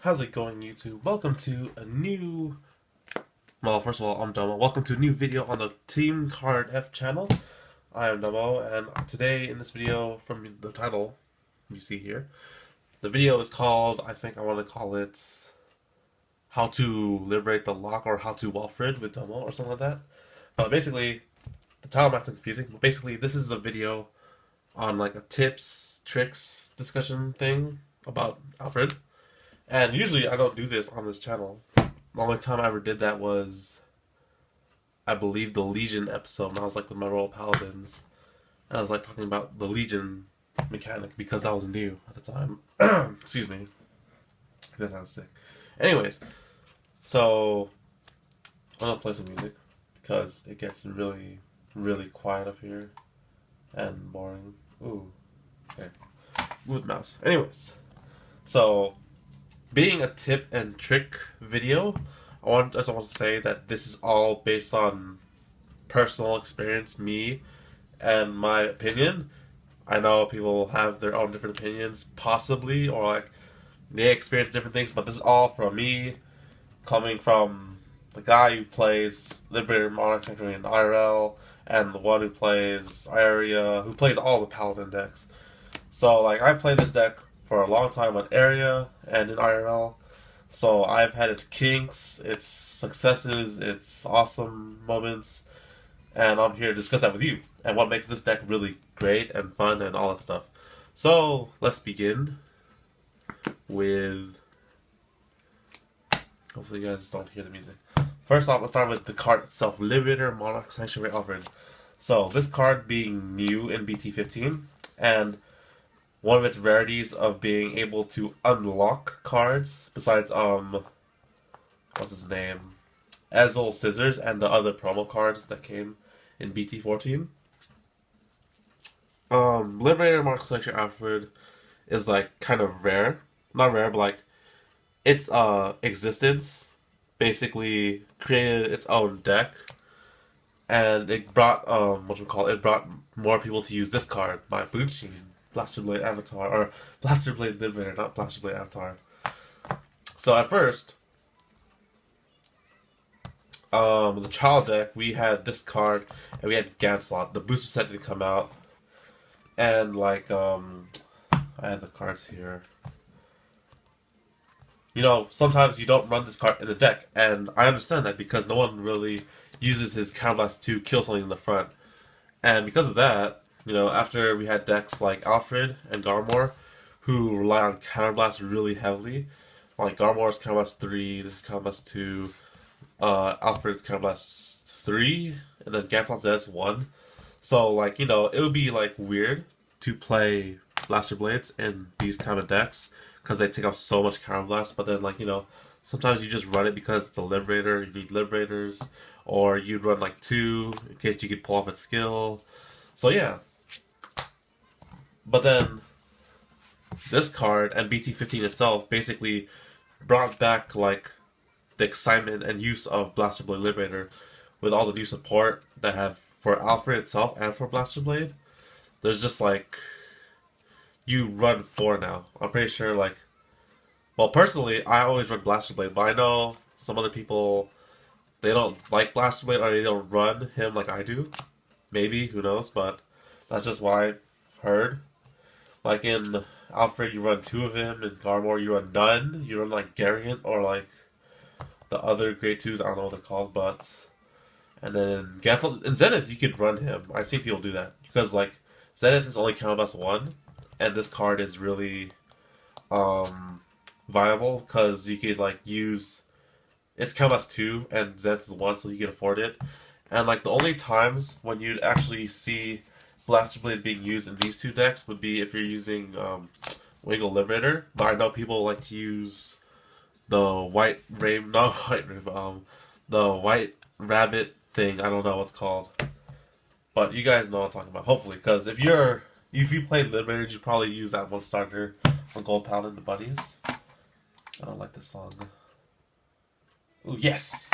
How's it going, YouTube? Welcome to a new... Well, first of all, I'm Domo. Welcome to a new video on the Team Card F channel. I am Domo, and today in this video, from the title you see here, the video is called, I think I want to call it How to Liberate the Lock or How to Alfred with Domo or something like that. But basically, the title might sound confusing, but basically this is a video on like a tips, tricks discussion thing about Alfred. And usually I don't do this on this channel. The only time I ever did that was, I believe, the Legion episode when I was like with my Royal Paladins. And I was like talking about the Legion mechanic because that was new at the time. Excuse me. Then I was sick. Anyways, so I'm gonna play some music because it gets really, really quiet up here and boring. Ooh. Okay. With mouse. Anyways, so being a tip and trick video, I just want to say that this is all based on personal experience, me, and my opinion. I know people have their own different opinions, possibly, or like they experience different things, but this is all from me, coming from the guy who plays Liberator Monarch in IRL, and the one who plays Area, who plays all the Paladin decks. So, like, I played this deck for a long time on Area and in IRL, so I've had its kinks, its successes, its awesome moments, and I'm here to discuss that with you, and what makes this deck really great and fun and all that stuff. So, let's begin with... Hopefully you guys don't hear the music. First off, let's start with the card itself, Liberator Monarch Sanctuary Alfred. So, this card being new in BT15, and one of its rarities of being able to unlock cards, besides, what's his name? Ezel Scissors and the other promo cards that came in BT14. Liberator Monarch Sanctuary Alfred is, like, kind of rare. Not rare, but, like, its, existence basically created its own deck. And it brought, it brought more people to use this card by Bunchin. Blaster Blade Avatar, or Blaster Blade Liberator, not Blaster Blade Avatar. So at first, the child deck, we had this card, and we had Ganslot. The booster set didn't come out, and like, I had the cards here. You know, sometimes you don't run this card in the deck, and I understand that because no one really uses his Counterblast to kill something in the front. And because of that, you know, after we had decks like Alfred and Garmor, who rely on Counterblast really heavily, like Garmor's Counterblast 3, this is Counterblast 2, Alfred's Counterblast 3, and then Ganslot's S1. So, like, you know, it would be, like, weird to play Blaster Blades in these kind of decks, because they take off so much Counterblast, but then, like, you know, sometimes you just run it because it's a Liberator, you need Liberators, or you'd run, like, 2, in case you could pull off its skill. So, yeah. But then, this card and BT15 itself basically brought back, like, the excitement and use of Blaster Blade Liberator with all the new support they have for Alfred itself and for Blaster Blade. There's just, like, you run 4 now. I'm pretty sure, like, well, personally, I always run Blaster Blade, but I know some other people, they don't like Blaster Blade or they don't run him like I do. Maybe, who knows, but that's just what I've heard. Like in Alfred, you run 2 of him. In Garmor, you run none. You run like Gargant or like the other grade 2s. I don't know what they're called, but and then in Ganslot, in Zenith, you could run him. I've seen people do that because like Zenith is only Counterblast 1, and this card is really viable because you could like use it's Counterblast 2 and Zenith is 1, so you can afford it. And like the only times when you'd actually see Blaster Blade being used in these 2 decks would be if you're using Wiggle Liberator, but I know people like to use the White Raven, not White Raven, the White Rabbit thing, I don't know what's called, but you guys know what I'm talking about, hopefully, because if you play Liberator, you probably use that one starter on Gold Paladin, the Buddies. I don't like this song. Ooh, yes!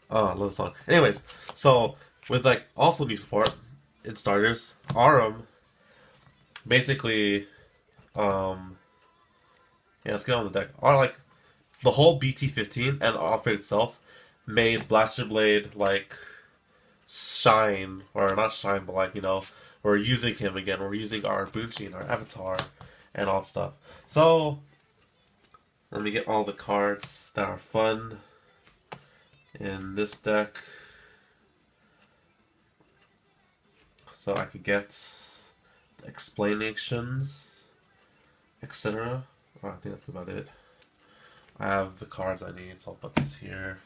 Oh, I love the song. Anyways, so with like also new support in starters, Arum basically, yeah, let's get on the deck. Or like the whole BT-15 and Alfred itself made Blaster Blade like shine, or not shine, but like, you know, we're using him again. We're using our Bunchy and our Avatar and all that stuff. So let me get all the cards that are fun in this deck, so I could get explanations, etc. Oh, I think that's about it. I have the cards I need, so I'll put this here.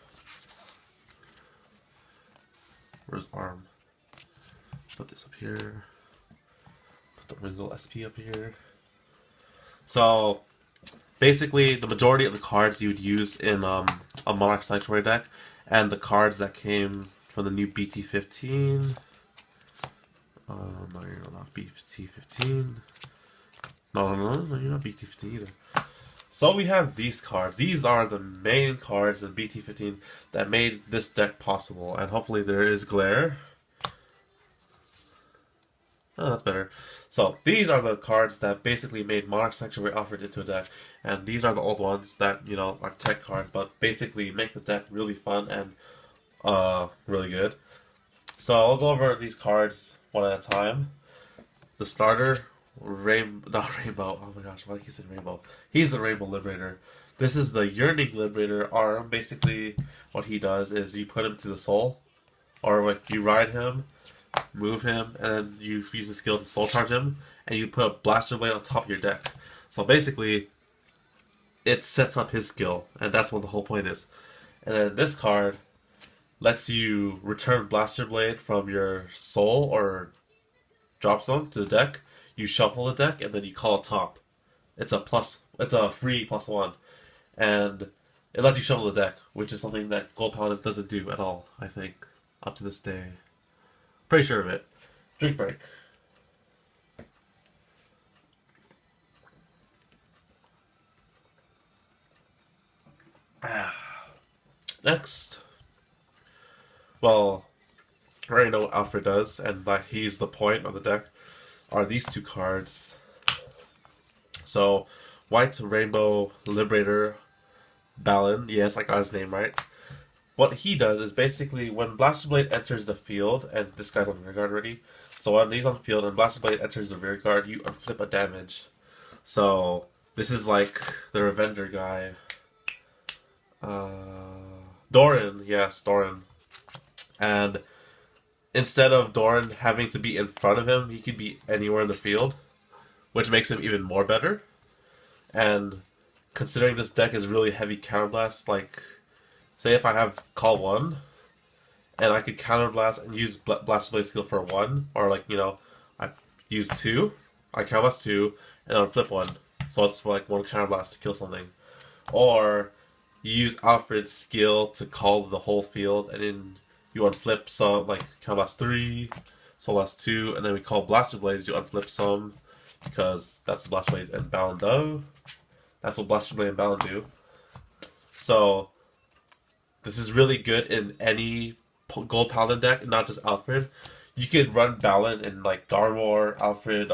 Where's Arm? Put this up here. Put the Ringo SP up here. So basically, the majority of the cards you would use in a Monarch Sanctuary deck, and the cards that came from the new BT-15. No, you're not BT-15. No, you're not BT-15 either. So we have these cards. These are the main cards in BT-15 that made this deck possible, and hopefully there is glare. Oh, that's better. So these are the cards that basically made Monarch Sanctuary Alfred into a deck, and these are the old ones that, you know, are tech cards, but basically make the deck really fun and really good. So I'll go over these cards one at a time. The starter, not Rainbow. Oh my gosh, why do you say Rainbow? He's the Rainbow Liberator. This is the Yearning Liberator arm. Basically, what he does is you put him to the soul, or like you ride him, move him, and then you use the skill to soul charge him, and you put a Blaster Blade on top of your deck. So basically, it sets up his skill, and that's what the whole point is. And then this card lets you return Blaster Blade from your soul or drop zone to the deck. You shuffle the deck, and then you call a top. It's a free +1, and it lets you shuffle the deck, which is something that Gold Paladin doesn't do at all, I think, up to this day. Pretty sure of it. Drink break. Next. Well, I already know what Alfred does, and that he's the point of the deck, are these two cards. So, White Rainbow Liberator Balin, yes, I got his name right. What he does is basically when Blaster Blade enters the field, and this guy's on the rear guard already, so when he's on the field and Blaster Blade enters the rear guard, you unflip a damage. So, this is like the Revenger guy. Doran, yes, Doran. And instead of Doran having to be in front of him, he could be anywhere in the field, which makes him even more better. And considering this deck is really heavy counterblast, like, say if I have call 1, and I could counterblast and use Blaster Blade skill for 1, or like, you know, I use 2, I counterblast 2, and I'll flip 1. So it's for like 1 counterblast to kill something. Or you use Alfred's skill to call the whole field, and then you unflip some, like counterblast 3, Soul Blast 2, and then we call Blaster Blades, you unflip some, because that's what Blaster Blade and Balin do. That's what Blaster Blade and Balin do. So, this is really good in any Gold Paladin deck, not just Alfred. You could run Balin in like Garmor, Alfred,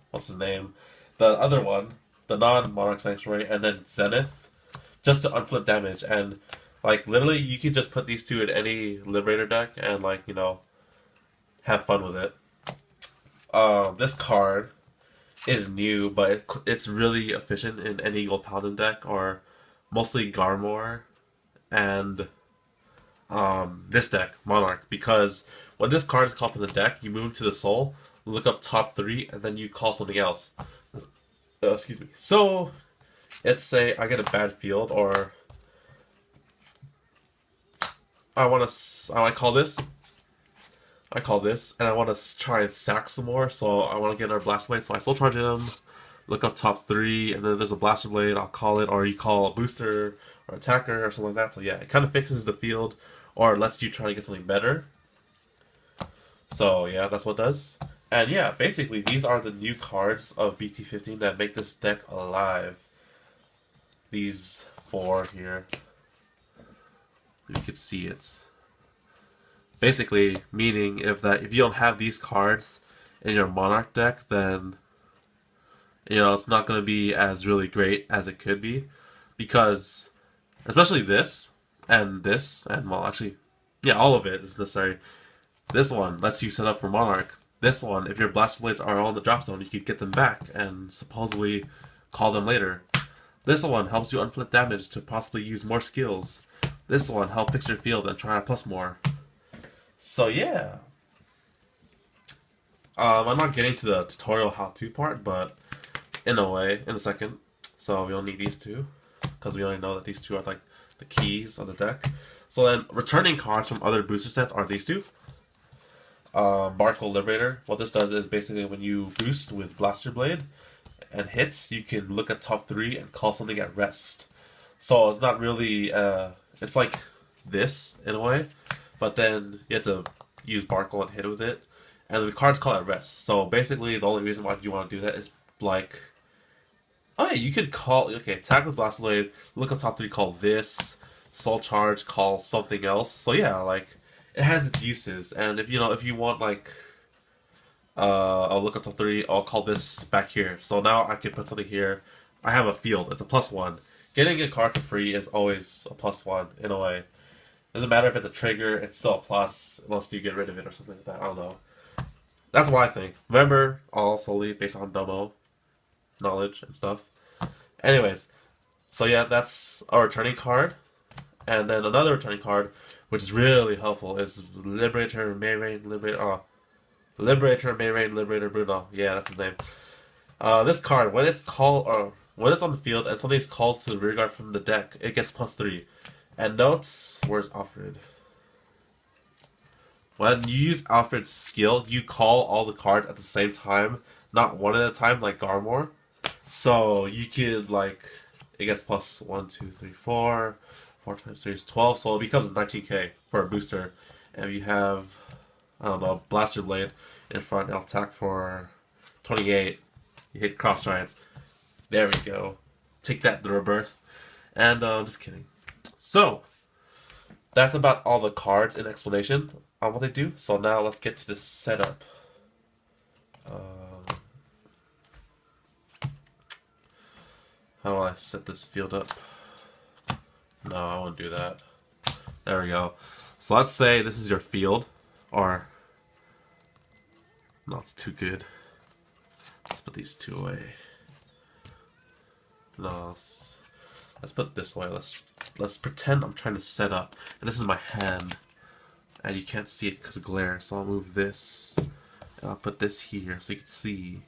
what's his name? The other one, the non-Monarch Sanctuary, and then Zenith, just to unflip damage. And like literally, you could just put these two in any Liberator deck and like, you know, have fun with it. This card is new, but it's really efficient in any Gold Paladin deck, or mostly Garmor and this deck, Monarch, because when this card is called from the deck, you move to the soul, look up top 3, and then you call something else. Excuse me. So, let's say I get a bad field, or I call this, and I want to try and sack some more, so I want to get another Blast Blade, so I Soul Charge him, look up top 3, and then there's a Blaster Blade, I'll call it, or you call a Booster, or Attacker, or something like that. So yeah, it kind of fixes the field, or lets you try to get something better. So yeah, that's what it does. And yeah, basically, these are the new cards of BT-15 that make this deck alive. These 4 here. If you could see it. Basically, meaning if you don't have these cards in your Monarch deck, then it's not going to be as really great as it could be, because especially this, and well, actually, yeah, all of it is necessary. This one lets you set up for Monarch. This one, if your Blaster Blades are on the drop zone, you could get them back and supposedly call them later. This one helps you unflip damage to possibly use more skills. This one helps fix your field and try to plus more. So yeah. I'm not getting to the tutorial how-to part, but in a second. So we only need these two, because we only know that these two are like the keys on the deck. So then, returning cards from other booster sets are these two. Barco Liberator. What this does is basically when you boost with Blaster Blade and hits, you can look at top 3 and call something at rest. So it's not really, it's like this in a way, but then you have to use Barco and hit with it, and the cards call at rest. So basically, the only reason why you want to do that is like, oh yeah, you could call, okay, attack with Blaster Blade, look up top 3, call this, Soul Charge, call something else. So yeah, like, it has its uses, and if you want like, I'll look up to 3, I'll call this back here. So now I can put something here. I have a field, it's a +1. Getting a card for free is always a +1 in a way. Doesn't matter if it's a trigger, it's still a plus, unless you get rid of it or something like that, I don't know. That's what I think. Remember, all solely based on demo knowledge and stuff. Anyways, so yeah, that's a returning card. And then another returning card, which is really helpful, is Liberator, Mayrain, Liberator Bruno. Yeah, that's his name. This card, when it's on the field and something's called to the rear guard from the deck, it gets +3. And notes, where's Alfred? When you use Alfred's skill, you call all the cards at the same time, not one at a time like Garmor. So you could like, it gets +1, 2, 3, 4. 4 times 3 is 12, so it becomes 19k for a booster. And if you have, I don't know, Blaster Blade in front, it'll attack for 28. You hit Cross Giants. There we go. Take that, the rebirth. And just kidding. So that's about all the cards in explanation on what they do. So now let's get to the setup. How do I set this field up? No, I won't do that. There we go. So let's say this is your field, or no, it's too good. Let's put these two away. No, let's put it this way. Let's pretend I'm trying to set up, and this is my hand, and you can't see it because of glare. So I'll move this, and I'll put this here so you can see.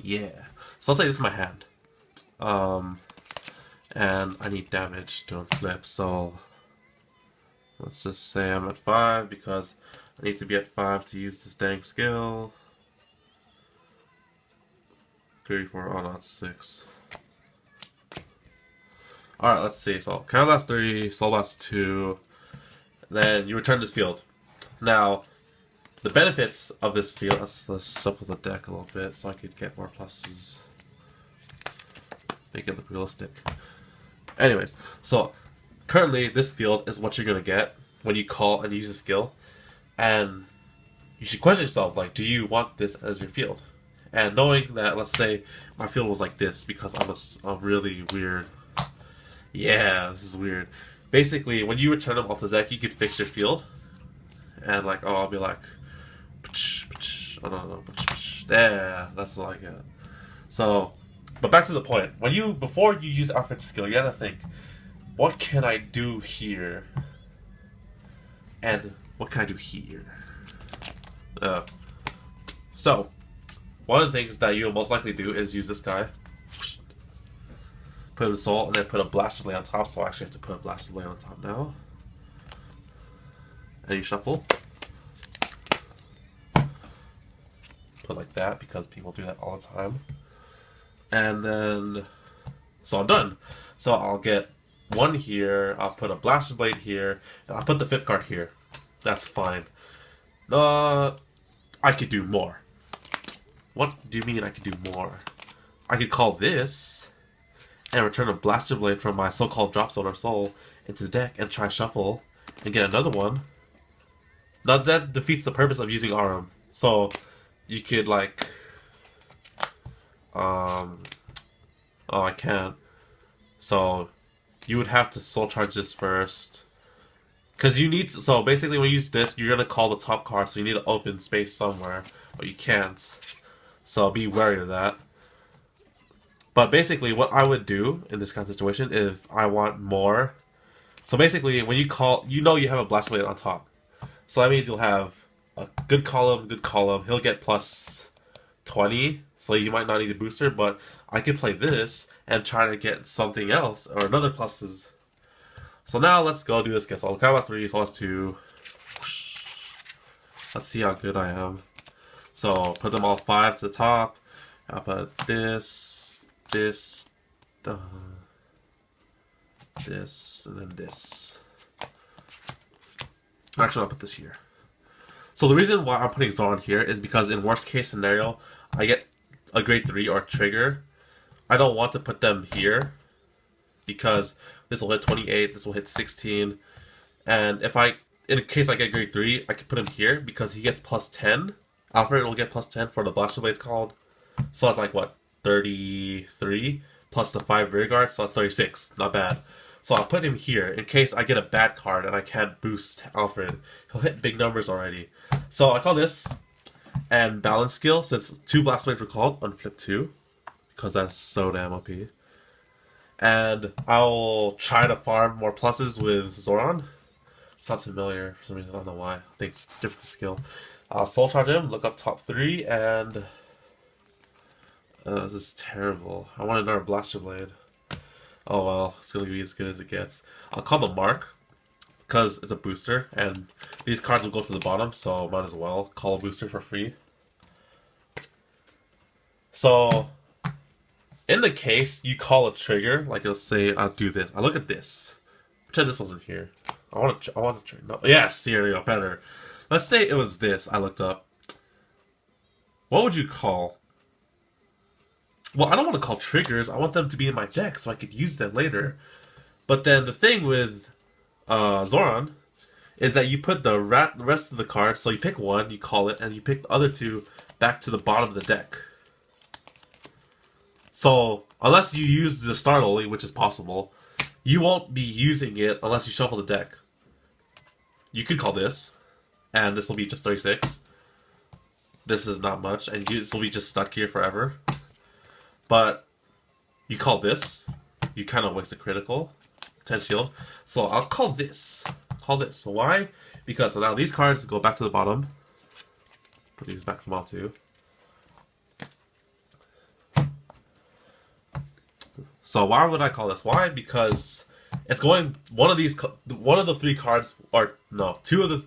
Yeah. So let's say this is my hand. And I need damage to flip, so let's just say I'm at 5 because I need to be at 5 to use this dang skill. 3, 4, oh no, it's 6. Alright, let's see. So Counter Blast 3, Soul Blast 2, then you return this field. Now, the benefits of this field, let's shuffle the deck a little bit so I could get more pluses. Make it look realistic. Anyways, so currently this field is what you're going to get when you call and use a skill. And you should question yourself, like, do you want this as your field? And knowing that, let's say, my field was like this because I'm really weird. Yeah, this is weird. Basically, when you return them off the deck, you could fix your field. And like, oh, I'll be like, oh no, yeah, that's what I get. So, but back to the point. Before you use Alfred's skill, you gotta think, what can I do here? And what can I do here? So, one of the things that you'll most likely do is use this guy. Put a soul, and then put a Blaster Blade on top, so I actually have to put a Blaster Blade on top now. And you shuffle. Put like that, because people do that all the time. And then, so I'm done. So I'll get one here, I'll put a Blaster Blade here, and I'll put the 5th card here. That's fine. I could do more. What do you mean I could do more? I could call this, and return a Blaster Blade from my so-called Drop Zone or Soul into the deck and try shuffle and get another one. Now that defeats the purpose of using Arm. So you could like, oh, I can't. So you would have to Soul Charge this first. Because you need to, so basically when you use this, you're going to call the top card, so you need to open space somewhere, but you can't. So be wary of that. But basically what I would do in this kind of situation if I want more. So basically when you call, you know you have a Blast Blade on top. So that means you'll have a good column. He'll get plus 20, so you might not need a booster, but I could play this and try to get something else, or another pluses. So now let's go do this. So I'll count as 3, so that's 2. Let's see how good I am. So put them all 5 to the top. I'll put this, this, this, and then this. Actually, I'll put this here. So the reason why I'm putting Zoran here is because in worst case scenario, I get a grade 3 or trigger. I don't want to put them here because this will hit 28, this will hit 16, and if in case I get grade 3, I can put him here because he gets plus 10. Alfred will get plus 10 for the Blaster Blade called. So that's like what, 33 plus the 5 rear guard, so that's 36. Not bad. So I'll put him here in case I get a bad card and I can't boost Alfred. He'll hit big numbers already. So I call this and balance skill, since 2 Blast Blades were called on flip 2 because that's so damn OP. And I'll try to farm more pluses with Zoran. Sounds familiar for some reason, I don't know why. I think different skill. I'll Soul Charge him, look up top 3, and this is terrible. I want another Blaster Blade. Oh well, it's gonna be as good as it gets. I'll call the Mark because it's a booster, and these cards will go to the bottom, so might as well call a booster for free. So in the case you call a trigger, like let's say I'll do this. I look at this. Pretend this wasn't here. I want to trigger. No, yes, here we go. Better. Let's say it was this. I looked up. What would you call? Well, I don't want to call triggers. I want them to be in my deck so I could use them later. But then the thing with Zoran is that you put the rest of the cards. So you pick one, you call it, and you pick the other 2 back to the bottom of the deck. So unless you use the start only, which is possible, you won't be using it unless you shuffle the deck. You could call this, and this will be just 36. This is not much, and this will be just stuck here forever. But you call this, you kind of waste a critical 10 shield. So I'll call this. So why? Because now these cards go back to the bottom. Put these back to the bottom too. So why would I call this? Why? Because it's going one of the 3 cards, or no, 2 of the.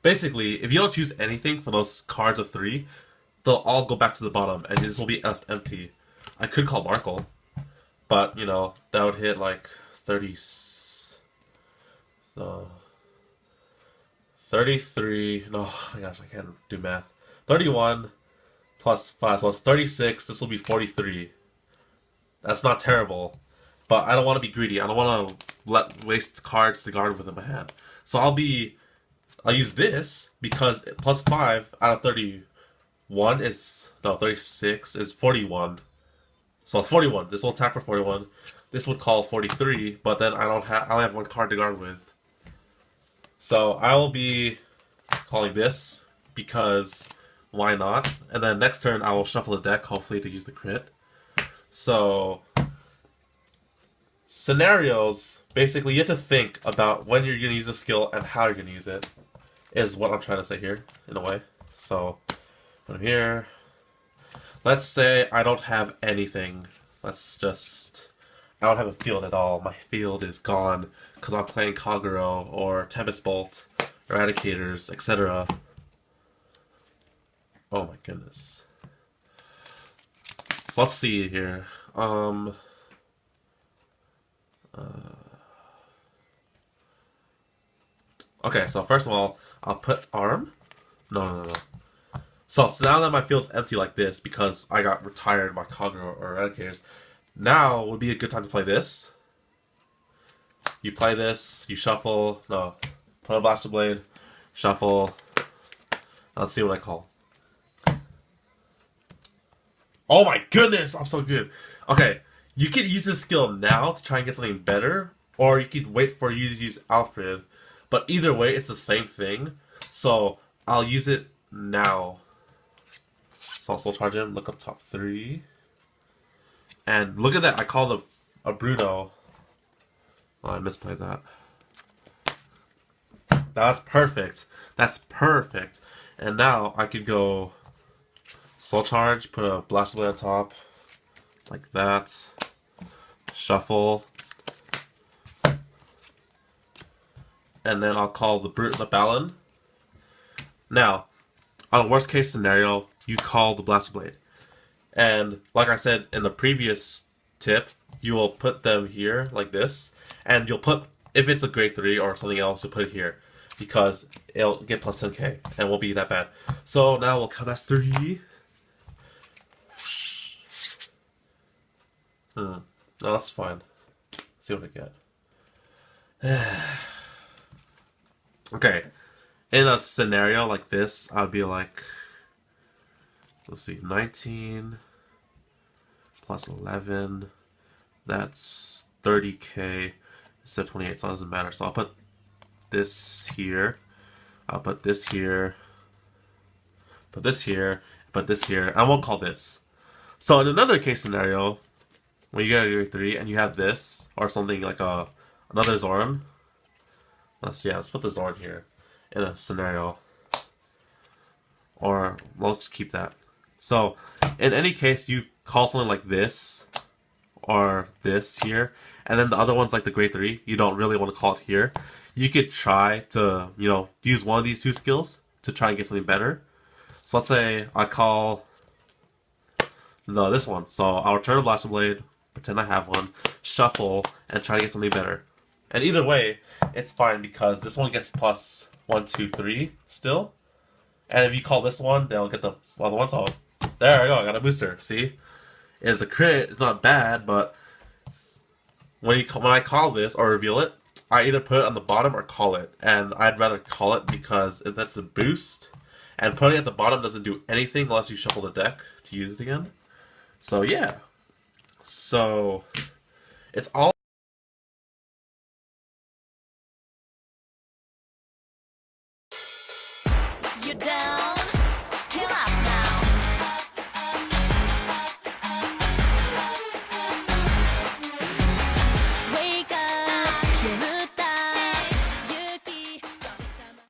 Basically, if you don't choose anything for those cards of 3, they'll all go back to the bottom, and this will be left empty. I could call Markle, but you know that would hit like 33. No, oh my gosh, I can't do math. 31 plus 5, so it's 36. This will be 43. That's not terrible, but I don't want to be greedy. I don't want to waste cards to guard with in my hand. So I'll use this because plus 5 out of 31 is 36 is 41. So it's 41. This will attack for 41. This would call 43, but then I only have 1 card to guard with. So I will be calling this because why not? And then next turn I will shuffle the deck, hopefully to use the crit. So scenarios, basically you have to think about when you're going to use a skill and how you're going to use it, is what I'm trying to say here, in a way. So put him here. Let's say I don't have anything. I don't have a field at all. My field is gone because I'm playing Kagero or Tempest Bolt, Eradicators, etc. Oh my goodness. So let's see here. Okay, so first of all, I'll put Arm. No. So now that my field's empty like this because I got retired by Kagero or Eradicators, Now would be a good time to play this. You play this, you shuffle, no, put a Blaster Blade, shuffle. Let's see what I call. Oh my goodness, I'm so good. Okay, you could use this skill now to try and get something better, or you could wait for you to use Alfred. But either way, it's the same thing. So I'll use it now. So I'll soul charge him, look up top 3. And look at that, I called a Bruno. Oh, I misplayed that. That's perfect. That's perfect. And now I could go soul charge, put a Blaster Blade on top, like that. Shuffle. And then I'll call the Balan. Now, on a worst case scenario, you call the Blaster Blade. And like I said in the previous tip, you will put them here like this. And you'll put, if it's a grade 3 or something else, you'll put it here. Because it'll get plus 10k and won't be that bad. So now we'll count as 3. No, that's fine. Let's see what I get. Okay. In a scenario like this, I'd be like, let's see, 19 plus 11. That's 30k instead of 28, so it doesn't matter. So I'll put this here. I'll put this here. Put this here. Put this here. I won't call this. So in another case scenario, when you get a grade 3 and you have this or something like another Zoran. Let's put the Zoran here in a scenario. Or we'll just keep that. So in any case, you call something like this or this here, and then the other one's like the grade 3. You don't really want to call it here. You could try to, use one of these 2 skills to try and get something better. So let's say I call this one. So I'll return a Blaster Blade, pretend I have one, shuffle, and try to get something better. And either way, it's fine because this one gets plus 1, 2, 3 still. And if you call this one, they'll get the other one. So there I go, I got a booster. See? It's a crit, it's not bad, but when I call this or reveal it, I either put it on the bottom or call it. And I'd rather call it because that's a boost. And putting it at the bottom doesn't do anything unless you shuffle the deck to use it again. So yeah. So it's all